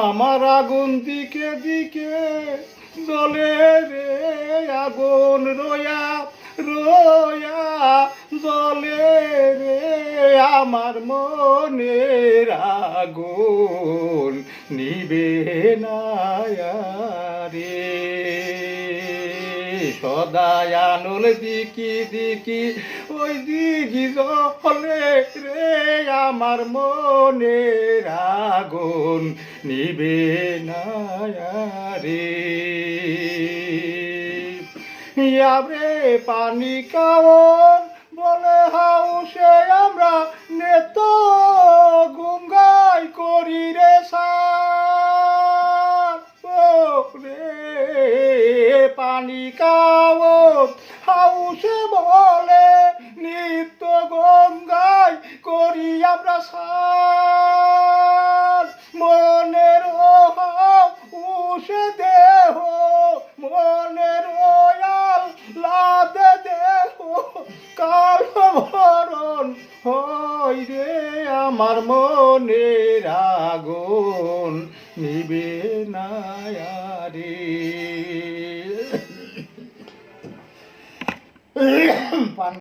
আমার আগুন দিকে দিকে জ্বলে রে, আগুন রোয়া রোয়া জ্বলে রে, আমার মনের আগুন নিবে না রে। সদাই আনল দিকি দিকি ওই দিঘি জলে রে, আমার মনের আগুন নিবে না রে। ইয়ারে পানি কাওন বলে হাউসে আমরা নেত গুঙ্গাই করি রে রে। পানি কাওন হাউসে বলে নিত্য গঙ্গাই করি আমরা মনের উষে দেহ মনের লাদে দেহ কালো ভরণ হয় রে, আমার মনের আগুন নিবে না রে।